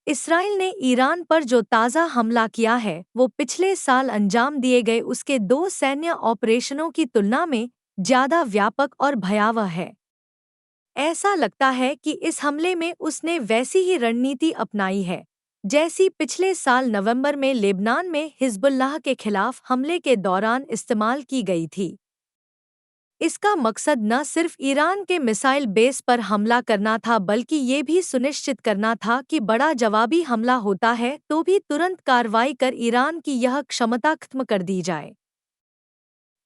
Israel ने Iran पर जो ताज़ा हमला किया है वो पिछले साल अंजाम दिए गए उसके 2 सैन्य ऑपरेशनों की तुलना में ज़्यादा व्यापक और भयावह है। ऐसा लगता है कि इस हमले में उसने वैसी ही रणनीति अपनाई है जैसी पिछले साल नवंबर में लेबनान में हिज़्बुल्लाह के खिलाफ हमले के दौरान इस्तेमाल की गई थी। इसका मकसद न सिर्फ ईरान के मिसाइल बेस पर हमला करना था बल्कि ये भी सुनिश्चित करना था कि बड़ा जवाबी हमला होता है तो भी तुरंत कार्रवाई कर ईरान की यह क्षमता खत्म कर दी जाए।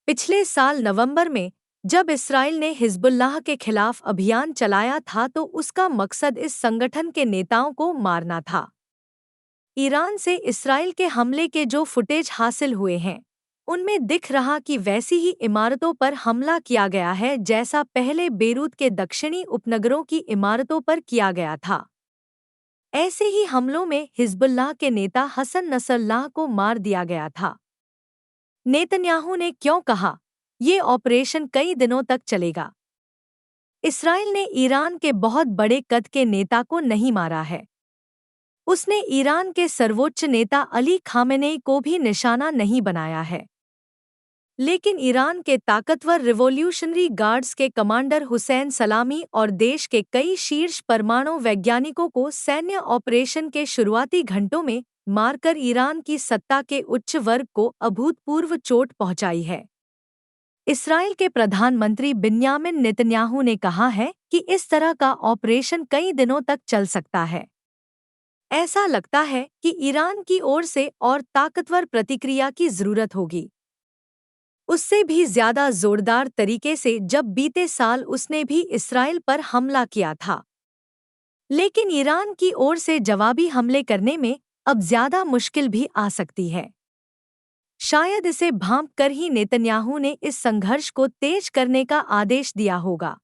पिछले साल नवंबर में जब इसराइल ने हिज़्बुल्लाह के खिलाफ अभियान चलाया था तो उसका मकसद इस संगठन के नेताओं को मारना था। ईरान से इसराइल के हमले के जो फुटेज हासिल हुए हैं उनमें दिख रहा कि वैसी ही इमारतों पर हमला किया गया है जैसा पहले बेरूत के दक्षिणी उपनगरों की इमारतों पर किया गया था। ऐसे ही हमलों में हिज़्बुल्लाह के नेता हसन नसरल्लाह को मार दिया गया था। नेतन्याहू ने क्यों कहा, ये ऑपरेशन कई दिनों तक चलेगा? इसराइल ने ईरान के बहुत बड़े कद के नेता को नहीं मारा है। उसने ईरान के सर्वोच्च नेता अली खामेनेई को भी निशाना नहीं बनाया है। लेकिन ईरान के ताकतवर रिवॉल्यूशनरी गार्ड्स के कमांडर हुसैन सलामी और देश के कई शीर्ष परमाणु वैज्ञानिकों को सैन्य ऑपरेशन के शुरुआती घंटों में मारकर ईरान की सत्ता के उच्च वर्ग को अभूतपूर्व चोट पहुंचाई है। इसराइल के प्रधानमंत्री बिन्यामिन नेतन्याहू ने कहा है कि इस तरह का ऑपरेशन कई दिनों तक चल सकता है। ऐसा लगता है कि ईरान की ओर से और ताकतवर प्रतिक्रिया की जरूरत होगी, उससे भी ज्यादा जोरदार तरीके से जब बीते साल उसने भी इसराइल पर हमला किया था। लेकिन ईरान की ओर से जवाबी हमले करने में अब ज्यादा मुश्किल भी आ सकती है। शायद इसे भांप कर ही नेतन्याहू ने इस संघर्ष को तेज करने का आदेश दिया होगा।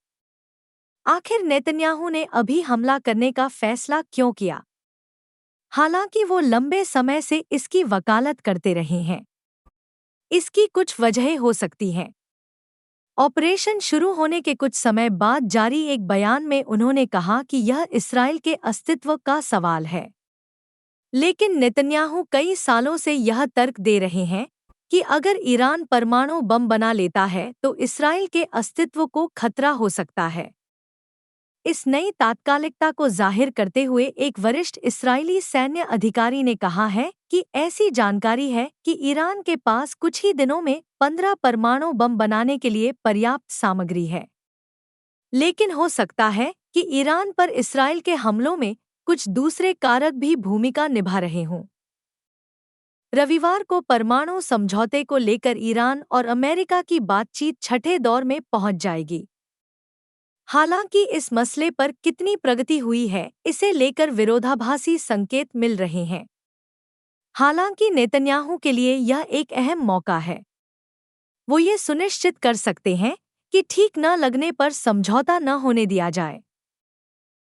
आखिर नेतन्याहू ने अभी हमला करने का फैसला क्यों किया? हालांकि वो लंबे समय से इसकी वकालत करते रहे हैं। इसकी कुछ वजहें हो सकती हैं। ऑपरेशन शुरू होने के कुछ समय बाद जारी एक बयान में उन्होंने कहा कि यह इसराइल के अस्तित्व का सवाल है। लेकिन नेतन्याहू कई सालों से यह तर्क दे रहे हैं कि अगर ईरान परमाणु बम बना लेता है तो इसराइल के अस्तित्व को खतरा हो सकता है। इस नई तात्कालिकता को जाहिर करते हुए एक वरिष्ठ इस्राएली सैन्य अधिकारी ने कहा है कि ऐसी जानकारी है कि ईरान के पास कुछ ही दिनों में 15 परमाणु बम बनाने के लिए पर्याप्त सामग्री है। लेकिन हो सकता है कि ईरान पर इसराइल के हमलों में कुछ दूसरे कारक भी भूमिका निभा रहे हों। रविवार को परमाणु समझौते को लेकर ईरान और अमेरिका की बातचीत छठे दौर में पहुंच जाएगी। हालांकि इस मसले पर कितनी प्रगति हुई है इसे लेकर विरोधाभासी संकेत मिल रहे हैं। हालांकि नेतन्याहू के लिए यह एक अहम मौका है। वो ये सुनिश्चित कर सकते हैं कि ठीक न लगने पर समझौता न होने दिया जाए।